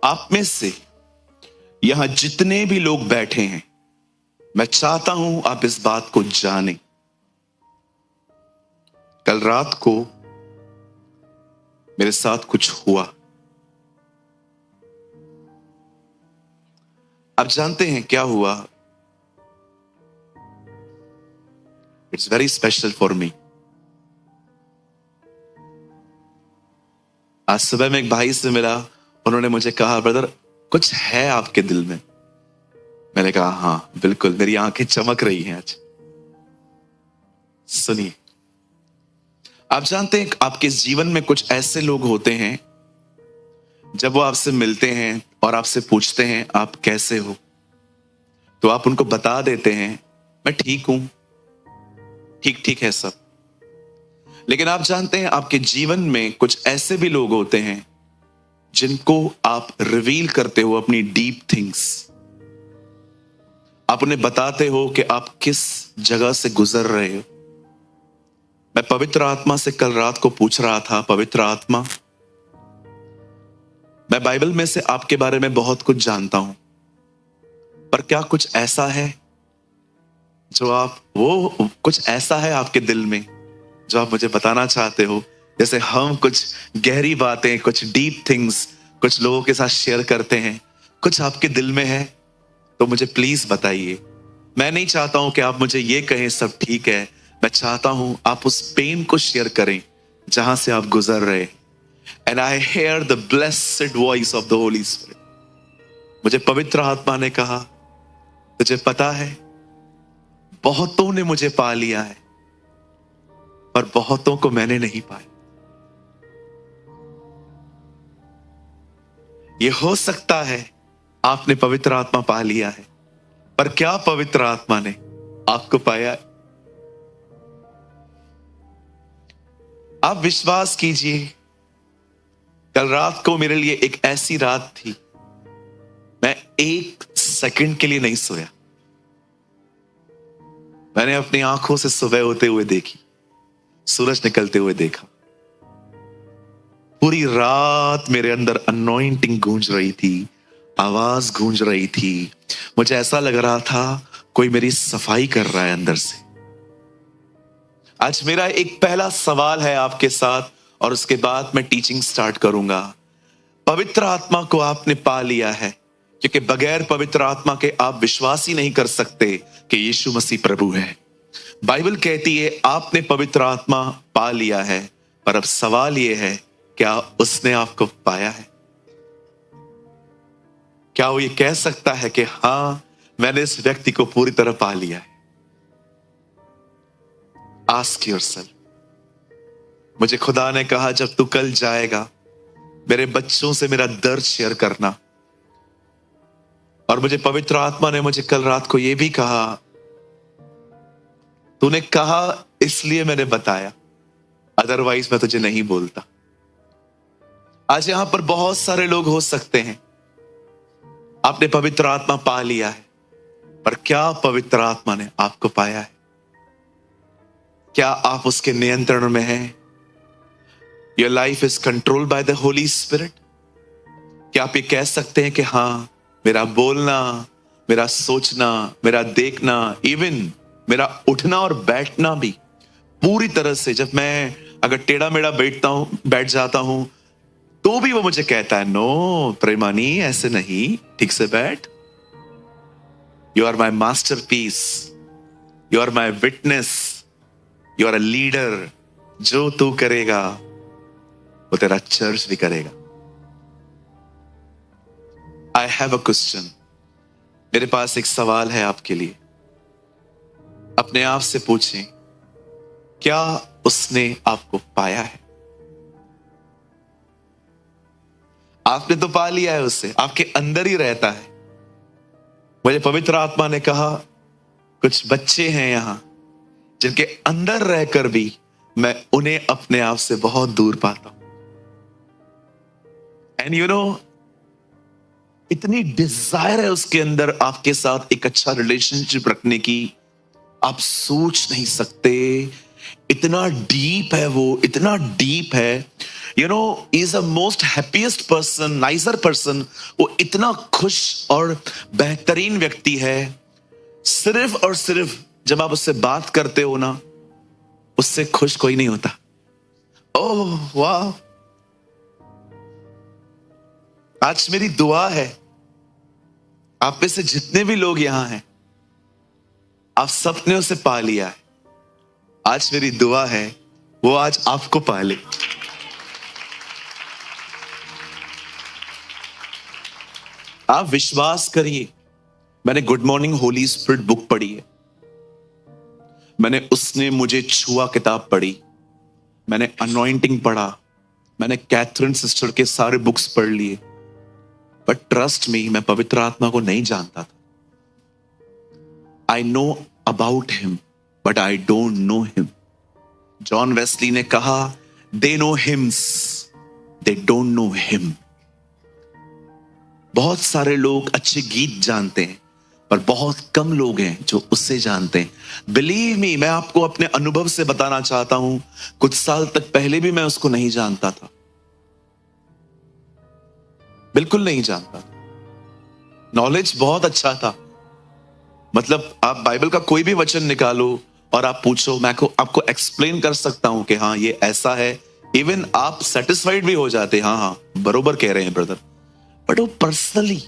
आप में से यहां जितने भी लोग बैठे हैं, मैं चाहता हूं आप इस बात को जानें। कल रात को मेरे साथ कुछ हुआ। आप जानते हैं क्या हुआ? It's very special for me. आज सुबह में एक भाई से मिला, उन्होंने मुझे कहा, ब्रदर कुछ है आपके दिल में। मैंने कहा हाँ बिल्कुल, मेरी आंखें चमक रही हैं आज। सुनिए, आप जानते हैं आपके जीवन में कुछ ऐसे लोग होते हैं, जब वो आपसे मिलते हैं और आपसे पूछते हैं आप कैसे हो, तो आप उनको बता देते हैं मैं ठीक हूं, ठीक ठीक है सब। लेकिन आप जानते हैं आपके जीवन में कुछ ऐसे भी लोग होते हैं जिनको आप रिवील करते हो अपनी डीप थिंग्स। आप उन्हें बताते हो कि आप किस जगह से गुजर रहे हो। मैं पवित्र आत्मा से कल रात को पूछ रहा था, पवित्र आत्मा, मैं बाइबल में से आपके बारे में बहुत कुछ जानता हूं, पर क्या कुछ ऐसा है जो कुछ ऐसा है आपके दिल में जो आप मुझे बताना चाहते हो? जैसे हम कुछ गहरी बातें, कुछ डीप थिंग्स कुछ लोगों के साथ शेयर करते हैं, कुछ आपके दिल में है तो मुझे प्लीज बताइए। मैं नहीं चाहता हूं कि आप मुझे ये कहें सब ठीक है, मैं चाहता हूं आप उस पेन को शेयर करें जहां से आप गुजर रहे। And I hear the blessed voice of the holy spirit. मुझे पवित्र आत्मा ने कहा, तुझे पता है बहुतों ने मुझे पा लिया है, पर बहुतों को मैंने नहीं पाया। ये हो सकता है आपने पवित्र आत्मा पा लिया है, पर क्या पवित्र आत्मा ने आपको पाया? आप विश्वास कीजिए, कल रात को मेरे लिए एक ऐसी रात थी, मैं एक सेकंड के लिए नहीं सोया। मैंने अपनी आंखों से सुबह होते हुए देखी, सूरज निकलते हुए देखा। पूरी रात मेरे अंदर अनॉइंटिंग गूंज रही थी, आवाज गूंज रही थी। मुझे ऐसा लग रहा था कोई मेरी सफाई कर रहा है अंदर से। आज मेरा एक पहला सवाल है आपके साथ, और उसके बाद मैं टीचिंग स्टार्ट करूंगा। पवित्र आत्मा को आपने पा लिया है, क्योंकि बगैर पवित्र आत्मा के आप विश्वास ही नहीं कर सकते कि यीशु मसीह प्रभु है। बाइबल कहती है आपने पवित्र आत्मा पा लिया है, पर अब सवाल यह है, क्या उसने आपको पाया है? क्या वो ये कह सकता है कि हां मैंने इस व्यक्ति को पूरी तरह पा लिया है? Ask yourself. मुझे खुदा ने कहा जब तू कल जाएगा मेरे बच्चों से मेरा दर्द शेयर करना। और मुझे पवित्र आत्मा ने मुझे कल रात को यह भी कहा, तूने कहा इसलिए मैंने बताया, अदरवाइज मैं तुझे नहीं बोलता। आज यहां पर बहुत सारे लोग हो सकते हैं आपने पवित्र आत्मा पा लिया है, पर क्या पवित्र आत्मा ने आपको पाया है? क्या आप उसके नियंत्रण में हैं? Your life is controlled by the holy spirit. क्या आप ये कह सकते हैं कि हाँ मेरा बोलना, मेरा सोचना, मेरा देखना, इवन मेरा उठना और बैठना भी पूरी तरह से, जब मैं अगर टेढ़ा मेढ़ा बैठ जाता हूं तो भी वो मुझे कहता है नो प्रेमानी ऐसे नहीं, ठीक से बैठ। You are my masterpiece, you are my witness, you are a leader. जो तू करेगा वो तेरा चर्च भी करेगा। I have a question. मेरे पास एक सवाल है आपके लिए। अपने आप से पूछें, क्या उसने आपको पाया है? आपने तो पा लिया है उसे, आपके अंदर ही रहता है। मुझे पवित्र आत्मा ने कहा कुछ बच्चे हैं यहां जिनके अंदर रहकर भी मैं उन्हें अपने आप से बहुत दूर पाता हूं। एंड यू नो, इतनी डिजायर है उसके अंदर आपके साथ एक अच्छा रिलेशनशिप रखने की, आप सोच नहीं सकते। इतना डीप है वो, इतना डीप है you know, is a most happiest person, nicer person. वो इतना खुश और बेहतरीन व्यक्ति है, सिर्फ और सिर्फ जब आप उससे बात करते हो ना, उससे खुश कोई नहीं होता। ओह वाह, आज मेरी दुआ है आप में से जितने भी लोग यहां हैं, आप सबने उसे पा लिया है। आज मेरी दुआ है वो आज आपको पा ले। आप विश्वास करिए, मैंने good morning Holi spirit book पढ़ी है, मैंने उसने मुझे छुआ किताब पढ़ी, मैंने अनॉइंटिंग पढ़ा, मैंने कैथरीन सिस्टर के सारे बुक्स पढ़ लिए, बट ट्रस्ट मी, मैं पवित्र आत्मा को नहीं जानता था। I know about him but I don't know him. John Wesley ने कहा, they know hymns, they don't know him. बहुत सारे लोग अच्छे गीत जानते हैं, पर बहुत कम लोग हैं जो उससे जानते हैं। बिलीव मी, मैं आपको अपने अनुभव से बताना चाहता हूं, कुछ साल तक पहले भी मैं उसको नहीं जानता था, बिल्कुल नहीं जानता था। नॉलेज बहुत अच्छा था, मतलब आप बाइबल का कोई भी वचन निकालो और आप पूछो, मैं आपको एक्सप्लेन कर सकता हूं कि हाँ ये ऐसा है। इवन आप सेटिस्फाइड भी हो जाते, हाँ हाँ बरोबर कह रहे हैं ब्रदर। बट वो पर्सनली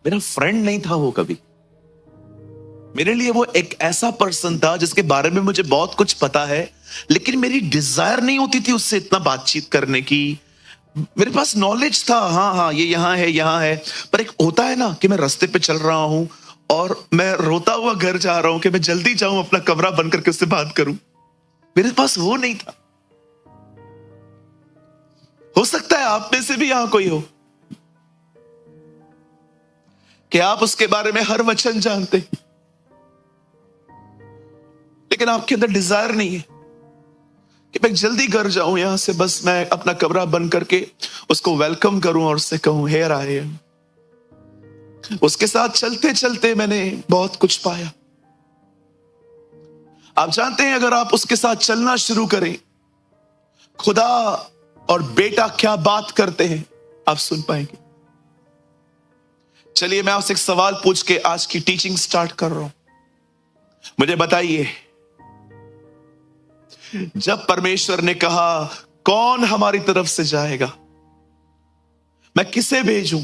मेरा फ्रेंड नहीं था वो कभी। मेरे लिए वो एक ऐसा पर्सन था जिसके बारे में मुझे बहुत कुछ पता है, लेकिन मेरी डिजायर नहीं होती थी उससे इतना बातचीत करने की। मेरे पास नॉलेज था, हाँ हाँ ये यहाँ है, पर एक होता है ना कि मैं रास्ते पे चल रहा हूं और मैं रोता हुआ घर जा रहा हूं कि मैं जल्दी जाऊं अपना कमरा बंद करके उससे बात करूं। मेरे पास वो नहीं था। हो सकता है आप में से भी यहां कोई हो कि आप उसके बारे में हर वचन जानते हैं, लेकिन आपके अंदर डिजायर नहीं है कि मैं जल्दी घर जाऊं यहां से, बस मैं अपना कमरा बंद करके उसको वेलकम करूं और उससे कहूं, हेयर आई एम। उसके साथ चलते चलते मैंने बहुत कुछ पाया। आप जानते हैं, अगर आप उसके साथ चलना शुरू करें, खुदा और बेटा क्या बात करते हैं आप सुन पाएंगे। चलिए मैं आपसे एक सवाल पूछ के आज की टीचिंग स्टार्ट कर रहा हूं। मुझे बताइए, जब परमेश्वर ने कहा कौन हमारी तरफ से जाएगा, मैं किसे भेजूं?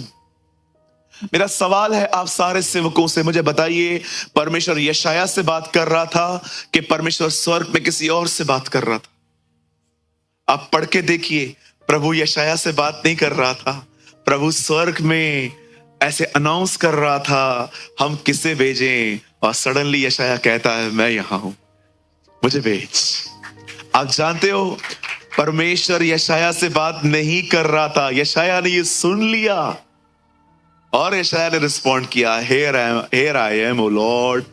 मेरा सवाल है आप सारे सेवकों से, मुझे बताइए, परमेश्वर यशाया से बात कर रहा था कि परमेश्वर स्वर्ग में किसी और से बात कर रहा था? आप पढ़ के देखिए, प्रभु यशाया से बात नहीं कर रहा था, प्रभु स्वर्ग में ऐसे अनाउंस कर रहा था, हम किसे भेजें? और सडनली यशाया कहता है, मैं यहां हूं, मुझे भेज। आप जानते हो, परमेश्वर यशाया से बात नहीं कर रहा था, यशाया ने ये सुन लिया और यशाया ने रिस्पॉन्ड किया, here I am O Lord,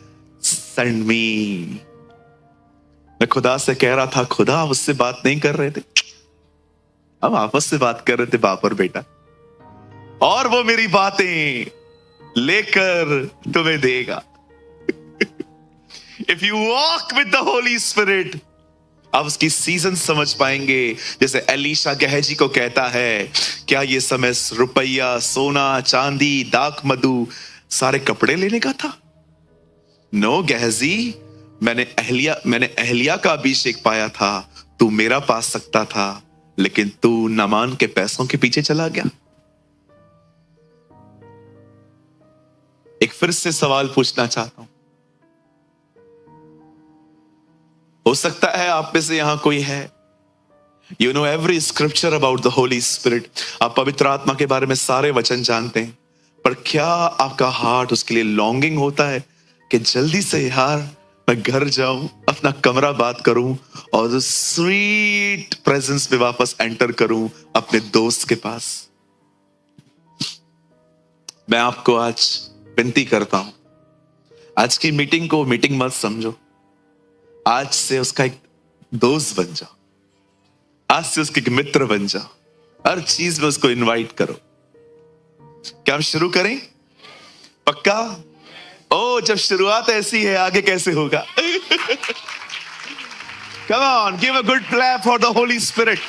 send me. मैं खुदा से कह रहा था, खुदा आप उससे बात नहीं कर रहे थे, हम आपस से बात कर रहे थे, बाप और बेटा, और वो मेरी बातें लेकर तुम्हें देगा। If you walk with the holy spirit, आप उसकी सीजन समझ पाएंगे। जैसे एलीशा गहजी को कहता है, क्या ये समय रुपया, सोना, चांदी, दाक मधु, सारे कपड़े लेने का था? नो गहजी, मैंने एहलिया का अभिषेक पाया था, तू मेरा पा सकता था, लेकिन तू नामान के पैसों के पीछे चला गया। एक फिर से सवाल पूछना चाहता हूं, हो सकता है आप में से यहां कोई है, you know every scripture about the holy spirit, आप पवित्र आत्मा के बारे में सारे वचन जानते हैं, पर क्या आपका हार्ट उसके लिए लॉन्गिंग होता है कि जल्दी से यार मैं घर जाऊं, अपना कमरा बात करूं और स्वीट प्रेजेंस में वापस एंटर करूं अपने दोस्त के पास? मैं आपको आज विनती करता हूं, आज की मीटिंग को मीटिंग मत समझो, आज से उसका एक दोस्त बन जाओ, आज से उसके एक मित्र बन जाओ, हर चीज में उसको इनवाइट करो। क्या हम शुरू करें? पक्का? ओ, जब शुरुआत ऐसी है, आगे कैसे होगा? Come on, give a good clap for the Holy Spirit.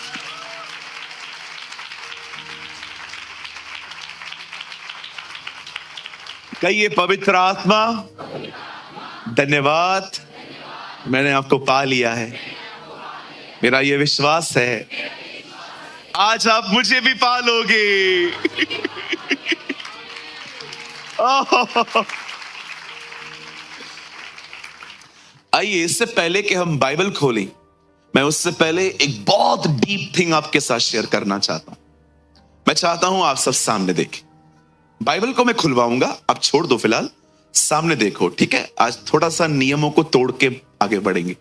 कहिए पवित्र आत्मा, धन्यवाद, मैंने आपको पा लिया है। मेरा ये विश्वास है आज आप मुझे भी पालोगे। आइए, इससे पहले कि हम बाइबल खोलें, मैं उससे पहले एक बहुत डीप थिंग आपके साथ शेयर करना चाहता हूं। मैं चाहता हूं आप सब सामने देखें। बाइबल को मैं खुलवाऊंगा, आप छोड़ दो फिलहाल, सामने देखो, ठीक है? आज थोड़ा सा नियमों को तोड़ के आगे बढ़ेंगे।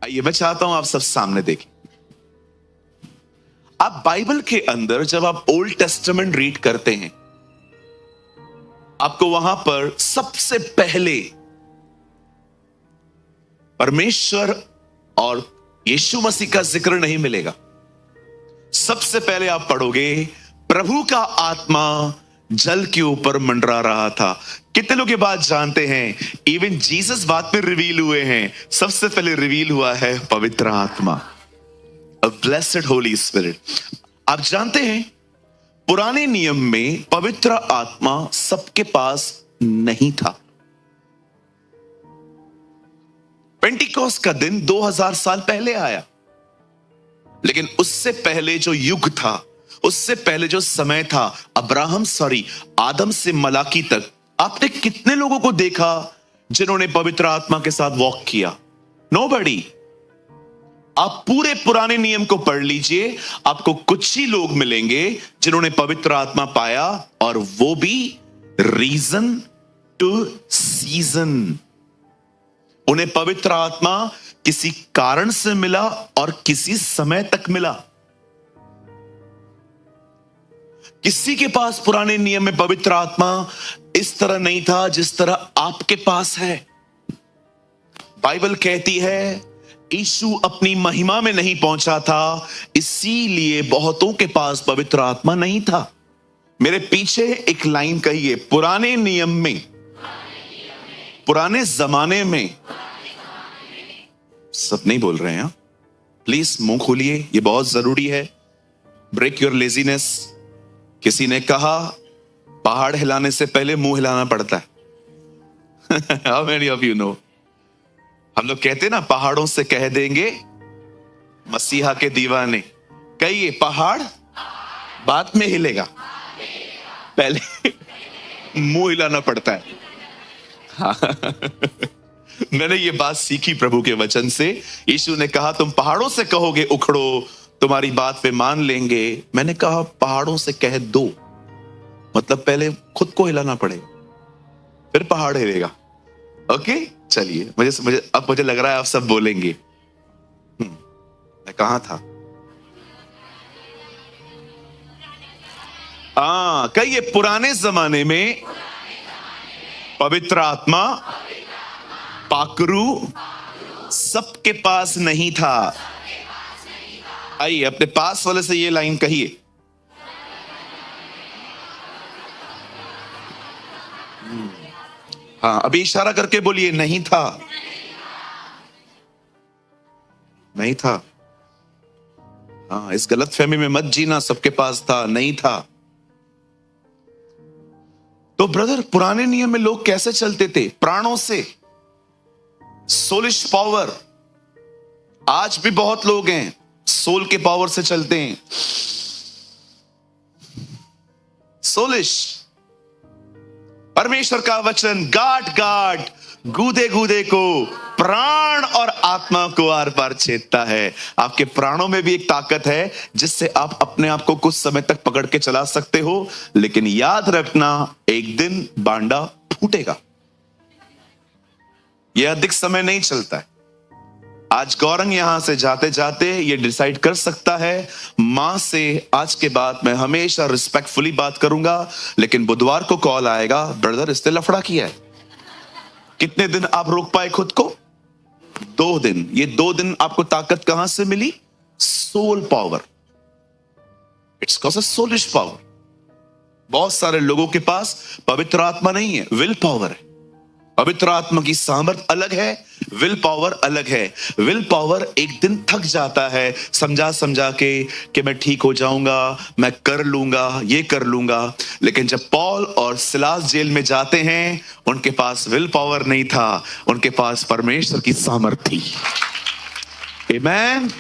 आइए, मैं चाहता हूं आप सब सामने देखें। आप बाइबल के अंदर जब आप ओल्ड टेस्टामेंट रीड करते हैं, आपको वहां पर सबसे पहले परमेश्वर और यीशु मसीह का जिक्र नहीं मिलेगा। सबसे पहले आप पढ़ोगे, प्रभु का आत्मा जल के ऊपर मंडरा रहा था। कितने लोग ये बात जानते हैं? इवन जीसस बात में रिवील हुए हैं। सबसे पहले रिवील हुआ है पवित्र आत्मा, अ ब्लेस्ड होली स्पिरिट। आप जानते हैं पुराने नियम में पवित्र आत्मा सबके पास नहीं था। पेंटिकोस्ट का दिन 2000 साल पहले आया, लेकिन उससे पहले जो युग था, उससे पहले जो समय था, आदम से मलाकी तक, आपने कितने लोगों को देखा जिन्होंने पवित्र आत्मा के साथ वॉक किया? नोबडी। आप पूरे पुराने नियम को पढ़ लीजिए, आपको कुछ ही लोग मिलेंगे जिन्होंने पवित्र आत्मा पाया, और वो भी रीजन टू सीजन। उन्हें पवित्र आत्मा किसी कारण से मिला और किसी समय तक मिला। किसी के पास पुराने नियम में पवित्र आत्मा इस तरह नहीं था जिस तरह आपके पास है। बाइबल कहती है यीशु अपनी महिमा में नहीं पहुंचा था, इसीलिए बहुतों के पास पवित्र आत्मा नहीं था। मेरे पीछे एक लाइन कहिए, पुराने नियम में, पुराने जमाने में। सब नहीं बोल रहे हैं, प्लीज मुंह खोलिए, ये बहुत जरूरी है। Break your laziness. किसी ने कहा पहाड़ हिलाने से पहले मुंह हिलाना पड़ता है। How many of you know? हम लोग कहते हैं ना, पहाड़ों से कह देंगे मसीहा के दीवाने। कहिए, पहाड़ बाद में हिलेगा, पहले मुंह हिलाना पड़ता है। मैंने ये बात सीखी प्रभु के वचन से। यीशु ने कहा तुम पहाड़ों से कहोगे उखड़ो, तुम्हारी बात पे मान लेंगे। मैंने कहा पहाड़ों से कह दो, मतलब पहले खुद को हिलाना पड़ेगा, फिर पहाड़ हिलेगा। ओके, चलिए, मुझे लग रहा है आप सब बोलेंगे। मैं कहां था? कहिए, पुराने जमाने में पवित्र आत्मा, पाकरू सबके पास नहीं था। आइए, अपने पास वाले से ये लाइन कहिए। हाँ, अभी इशारा करके बोलिए, नहीं था। नहीं था। हाँ, इस गलत फहमी में मत जीना, सबके पास था, नहीं था। तो ब्रदर, पुराने नियम में लोग कैसे चलते थे? प्राणों से, सोलिश पावर। आज भी बहुत लोग हैं सोल के पावर से चलते हैं। सोलिश। परमेश्वर का वचन गाट गूदे गूदे को, प्राण और आत्मा को आर पार छेदता है। आपके प्राणों में भी एक ताकत है जिससे आप अपने आप को कुछ समय तक पकड़ के चला सकते हो, लेकिन याद रखना एक दिन बांडा फूटेगा। यह अधिक समय नहीं चलता है। आज गौरंग यहां से जाते जाते ये डिसाइड कर सकता है, मां से आज के बाद मैं हमेशा रिस्पेक्टफुली बात करूंगा, लेकिन बुधवार को कॉल आएगा, ब्रदर इसने लफड़ा किया है। कितने दिन आप रोक पाए खुद को? 2 दिन। ये 2 दिन आपको ताकत कहां से मिली? Soul power. It's called a soulish power. बहुत सारे लोगों के पास पवित्र आत्मा नहीं है, विल पावर है। पवित्र आत्मा की सामर्थ अलग है, विल पावर अलग है। विल पावर एक दिन थक जाता है समझा समझा के कि मैं ठीक हो जाऊंगा, मैं कर लूंगा, ये कर लूंगा। लेकिन जब पौल और सिलास जेल में जाते हैं, उनके पास विल पावर नहीं था, उनके पास परमेश्वर की सामर्थ थी। आमेन,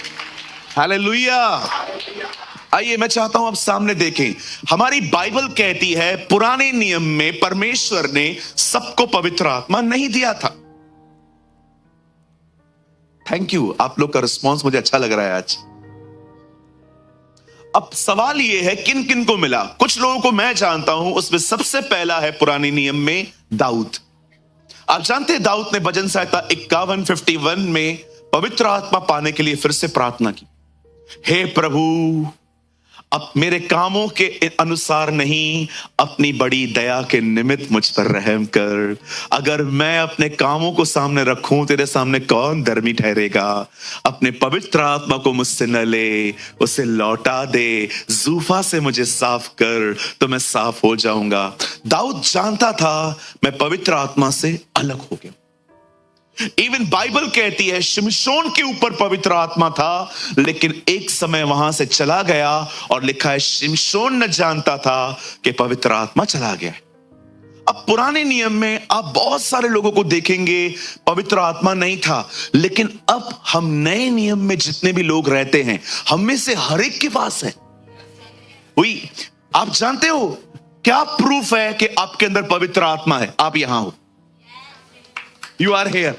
हालेलुया। आइए मैं चाहता हूं आप सामने देखें, हमारी बाइबल कहती है पुराने नियम में परमेश्वर ने सबको पवित्र आत्मा नहीं दिया था। थैंक यू, आप लोग का रिस्पॉन्स मुझे अच्छा लग रहा है आज। अब सवाल यह है किन किन को मिला। कुछ लोगों को मैं जानता हूं, उसमें सबसे पहला है पुराने नियम में दाऊद। आप जानते हैं दाऊद ने भजन संहिता 51 में पवित्र आत्मा पाने के लिए फिर से प्रार्थना की, हे प्रभु अब मेरे कामों के अनुसार नहीं, अपनी बड़ी दया के निमित्त मुझ पर रहम कर। अगर मैं अपने कामों को सामने रखूं, तेरे सामने कौन धर्मी ठहरेगा। अपने पवित्र आत्मा को मुझसे न ले, उसे लौटा दे, जूफा से मुझे साफ कर तो मैं साफ हो जाऊंगा। दाऊद जानता था मैं पवित्र आत्मा से अलग हो गया। इवन बाइबल कहती है शिमशोन के ऊपर पवित्र आत्मा था, लेकिन एक समय वहां से चला गया और लिखा है शिमशोन न जानता था कि पवित्र आत्मा चला गया। अब पुराने नियम में आप बहुत सारे लोगों को देखेंगे पवित्र आत्मा नहीं था, लेकिन अब हम नए नियम में जितने भी लोग रहते हैं, हम में से हर एक के पास है। वही आप जानते हो क्या प्रूफ है कि आपके अंदर पवित्र आत्मा है? आप यहां हो, यू आर हेयर।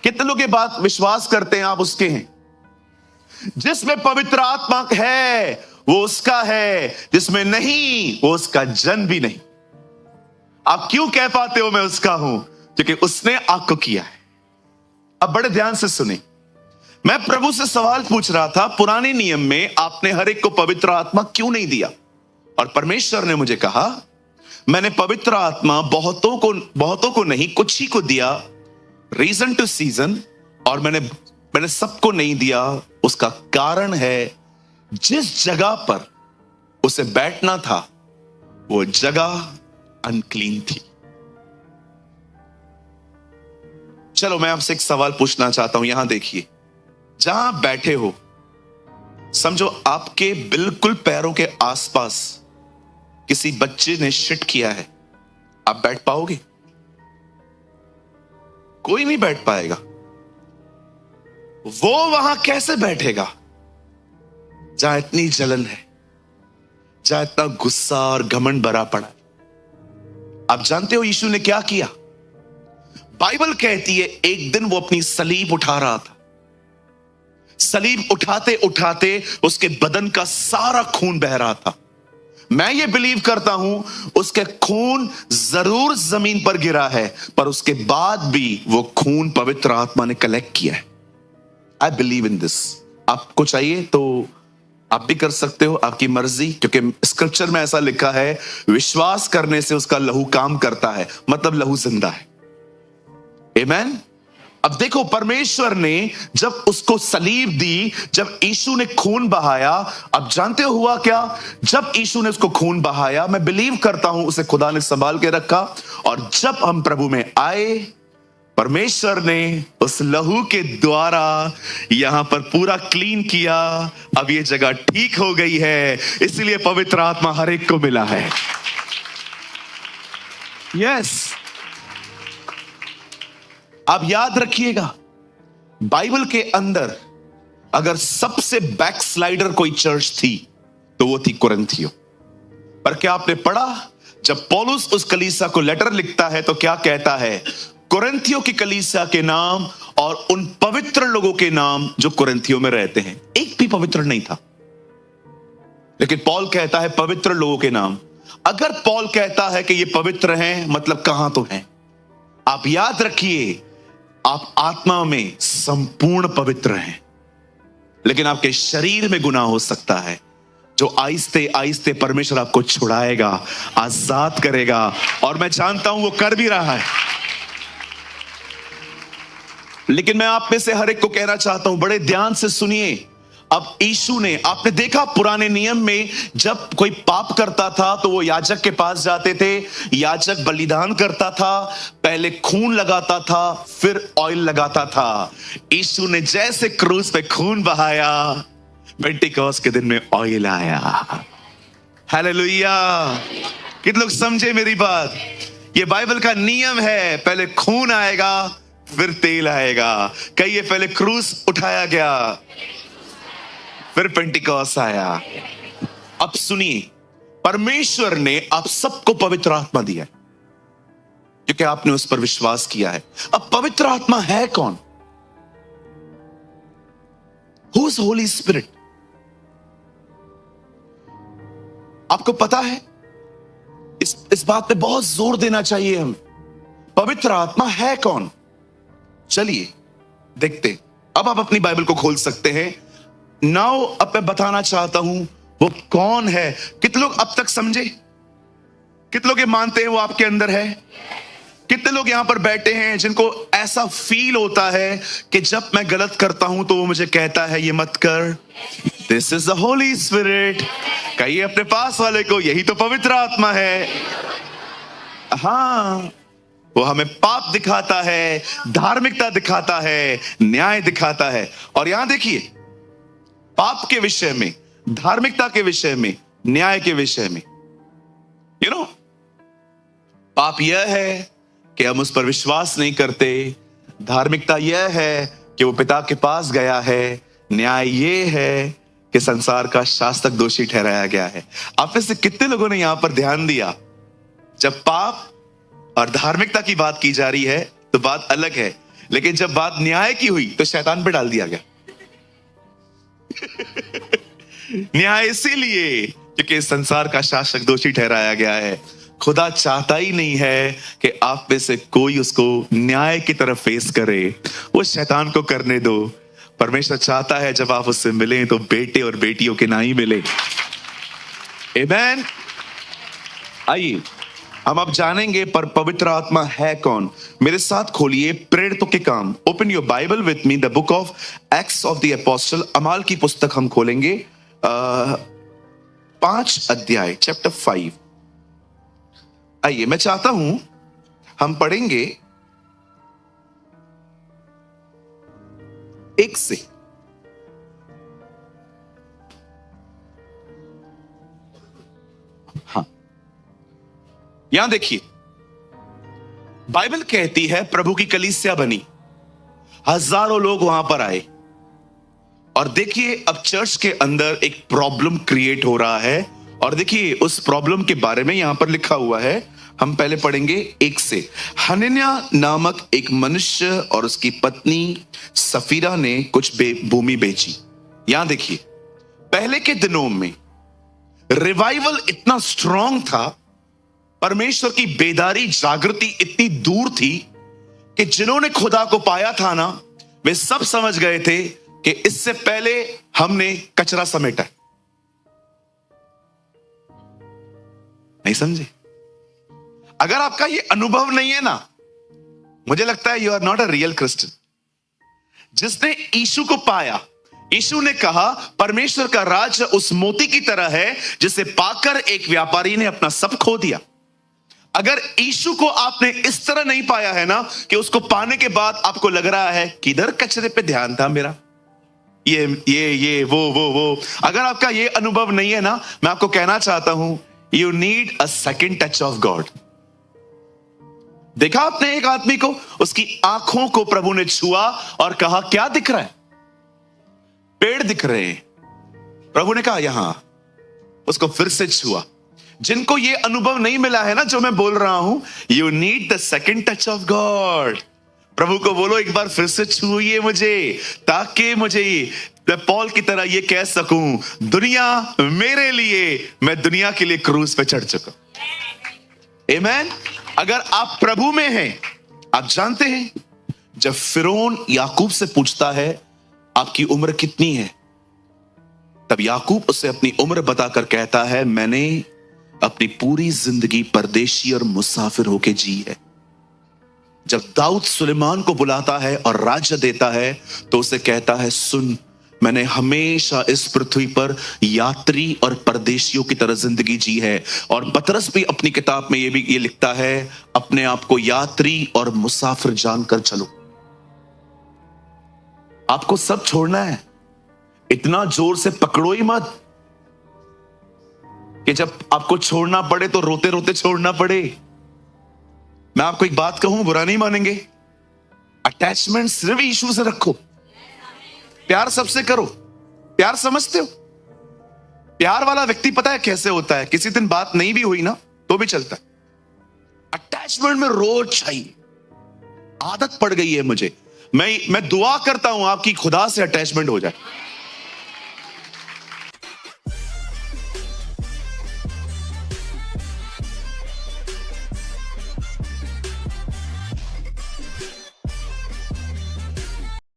कितने लोग ये बात विश्वास करते हैं आप उसके हैं? जिसमें पवित्र आत्मा है वो उसका है, जिसमें नहीं वो उसका जन भी नहीं। आप क्यों कह पाते हो मैं उसका हूं? क्योंकि उसने आपको किया है। अब बड़े ध्यान से सुने, मैं प्रभु से सवाल पूछ रहा था, पुराने नियम में आपने हर एक को पवित्र आत्मा क्यों नहीं दिया? और परमेश्वर ने मुझे कहा मैंने पवित्र आत्मा बहुतों को नहीं, कुछ ही को दिया, रीजन टू सीजन। और मैंने सबको नहीं दिया। उसका कारण है जिस जगह पर उसे बैठना था वो जगह अनक्लीन थी। चलो मैं आपसे एक सवाल पूछना चाहता हूं, यहां देखिए, जहां बैठे हो, समझो आपके बिल्कुल पैरों के आसपास किसी बच्चे ने शिट किया है, आप बैठ पाओगे? कोई नहीं बैठ पाएगा। वो वहां कैसे बैठेगा जहां इतनी जलन है, जहां इतना गुस्सा और घमंड भरा पड़ा है? आप जानते हो यीशु ने क्या किया? बाइबल कहती है एक दिन वो अपनी सलीब उठा रहा था। सलीब उठाते उठाते उसके बदन का सारा खून बह रहा था। मैं ये बिलीव करता हूं उसके खून जरूर जमीन पर गिरा है, पर उसके बाद भी वो खून पवित्र आत्मा ने कलेक्ट किया है। I believe in this. आपको चाहिए तो आप भी कर सकते हो, आपकी मर्जी, क्योंकि स्क्रिप्चर में ऐसा लिखा है विश्वास करने से उसका लहू काम करता है, मतलब लहू जिंदा है। आमेन। अब देखो परमेश्वर ने जब उसको सलीब दी, जब यीशु ने खून बहाया, अब जानते हो हुआ क्या? जब यीशु ने उसको खून बहाया, मैं बिलीव करता हूं उसे खुदा ने संभाल के रखा, और जब हम प्रभु में आए, परमेश्वर ने उस लहू के द्वारा यहां पर पूरा क्लीन किया। अब ये जगह ठीक हो गई है, इसलिए पवित्र आत्मा हर एक को मिला है। यस, आप याद रखिएगा, बाइबल के अंदर अगर सबसे बैकस्लाइडर कोई चर्च थी तो वो थी कुरिन्थियों। पर क्या आपने पढ़ा, जब पौलुस उस कलीसिया को लेटर लिखता है तो क्या कहता है? कुरिन्थियों की कलीसिया के नाम और उन पवित्र लोगों के नाम जो कुरिन्थियों में रहते हैं, एक भी पवित्र नहीं था, लेकिन पौल कहता है पवित्र लोगों के नाम। अगर पौल कहता है कि ये पवित्र हैं, मतलब कहां तो हैं? आप याद रखिए, आप आत्मा में संपूर्ण पवित्र हैं, लेकिन आपके शरीर में गुनाह हो सकता है, जो आहिस्ते आहिस्ते परमेश्वर आपको छुड़ाएगा, आजाद करेगा, और मैं जानता हूं वो कर भी रहा है। लेकिन मैं आप में से हर एक को कहना चाहता हूं, बड़े ध्यान से सुनिए, अब यीशु ने, आपने देखा पुराने नियम में जब कोई पाप करता था तो वो याजक के पास जाते थे, याजक बलिदान करता था, पहले खून लगाता था, फिर ऑयल लगाता था। यीशु ने जैसे क्रूस पे खून बहाया, पेंटिकॉस्ट के दिन में ऑयल आया। हालेलुया। कितने लोग समझे मेरी बात? ये बाइबल का नियम है, पहले खून आएगा फिर तेल आएगा। कहिए, पहले क्रूस उठाया गया फिर पेंटिकॉस्ट आया। अब सुनिए, परमेश्वर ने आप सबको पवित्र आत्मा दिया है क्योंकि आपने उस पर विश्वास किया है। अब पवित्र आत्मा है कौन? Who is Holi spirit? आपको पता है? इस बात पे बहुत जोर देना चाहिए हम। पवित्र आत्मा है कौन? चलिए देखते। अब आप अपनी बाइबल को खोल सकते हैं। नाउ अब मैं बताना चाहता हूं वो कौन है। कितने लोग अब तक समझे? कितने लोग ये मानते हैं वो आपके अंदर है? कितने लोग यहां पर बैठे हैं जिनको ऐसा फील होता है कि जब मैं गलत करता हूं तो वो मुझे कहता है ये मत कर? This is the holy spirit. कहिए अपने पास वाले को, यही तो पवित्र आत्मा है। हाँ, वो हमें पाप दिखाता है, धार्मिकता दिखाता है, न्याय दिखाता है। और यहां देखिए, पाप के विषय में, धार्मिकता के विषय में, न्याय के विषय में, पाप यह है कि हम उस पर विश्वास नहीं करते, धार्मिकता यह है कि वो पिता के पास गया है, न्याय ये है कि संसार का शासक दोषी ठहराया गया है। आप में से कितने लोगों ने यहां पर ध्यान दिया? जब पाप और धार्मिकता की बात की जा रही है तो बात अलग है, लेकिन जब बात न्याय की हुई तो शैतान पे डाल दिया गया। न्याय इसीलिए क्योंकि संसार का शासक दोषी ठहराया गया है। खुदा चाहता ही नहीं है कि आप में से कोई उसको न्याय की तरफ फेस करे, वो शैतान को करने दो। परमेश्वर चाहता है जब आप उससे मिलें तो बेटे और बेटियों के ना ही मिले। आमीन। आइए हम अब जानेंगे पर पवित्र आत्मा है कौन। मेरे साथ खोलिए प्रेरितों के काम। Open your Bible with me, the book of acts of the apostle. अमाल की पुस्तक हम खोलेंगे, 5 अध्याय, चैप्टर 5। आइए, मैं चाहता हूं हम पढ़ेंगे 1 से। हाँ, यहां देखिए, बाइबल कहती है प्रभु की कलीसिया बनी, हजारों लोग वहां पर आए। और देखिए अब चर्च के अंदर एक प्रॉब्लम क्रिएट हो रहा है, और देखिए उस प्रॉब्लम के बारे में यहां पर लिखा हुआ है। हम पहले पढ़ेंगे 1 से। हनन्याह नामक एक मनुष्य और उसकी पत्नी सफीरा ने कुछ भूमि बेची। यहां देखिए, पहले के दिनों में रिवाइवल इतना स्ट्रांग था, परमेश्वर की बेदारी, जागृति इतनी दूर थी कि जिन्होंने खुदा को पाया था ना, वे सब समझ गए थे कि इससे पहले हमने कचरा समेटा। नहीं समझे? अगर आपका ये अनुभव नहीं है ना, मुझे लगता है you are not a real Christian. जिसने यीशु को पाया, यीशु ने कहा परमेश्वर का राज्य उस मोती की तरह है जिसे पाकर एक व्यापारी ने अपना सब खो दिया। अगर यीशु को आपने इस तरह नहीं पाया है ना कि उसको पाने के बाद आपको लग रहा है किधर कचरे पे ध्यान था मेरा, ये वो, अगर आपका ये अनुभव नहीं है ना, मैं आपको कहना चाहता हूं you need a second touch of God. देखा आपने एक आदमी को, उसकी आंखों को प्रभु ने छुआ और कहा क्या दिख रहा है? पेड़ दिख रहे हैं। प्रभु ने कहा यहां, उसको फिर से छुआ। जिनको ये अनुभव नहीं मिला है ना जो मैं बोल रहा हूं, you need the second touch of God. प्रभु को बोलो एक बार फिर से छूइए मुझे, ताकि मुझे मैं पौल की तरह ये कह सकूं, दुनिया मेरे लिए, मैं दुनिया के लिए क्रूस पे चढ़ चुका। आमीन। अगर आप प्रभु में हैं, आप जानते हैं जब फिरौन याकूब से पूछता है आपकी उम्र कितनी है, तब याकूब उसे अपनी उम्र बताकर कहता है मैंने अपनी पूरी जिंदगी परदेशी और मुसाफिर होके जी है। जब दाऊद सुलेमान को बुलाता है और राज्य देता है तो उसे कहता है सुन, मैंने हमेशा इस पृथ्वी पर यात्री और परदेशियों की तरह जिंदगी जी है। और पतरस भी अपनी किताब में ये लिखता है, अपने आप को यात्री और मुसाफिर जानकर चलो। आपको सब छोड़ना है, इतना जोर से पकड़ो ही मत कि जब आपको छोड़ना पड़े तो रोते रोते छोड़ना पड़े। मैं आपको एक बात कहूं, बुरा नहीं मानेंगे, अटैचमेंट सिर्फ यीशु से रखो। प्यार सबसे करो। प्यार समझते हो? प्यार वाला व्यक्ति पता है कैसे होता है? किसी दिन बात नहीं भी हुई ना तो भी चलता है। अटैचमेंट में रोज चाहिए, आदत पड़ गई है मुझे। मैं दुआ करता हूं आपकी खुदा से अटैचमेंट हो जाए।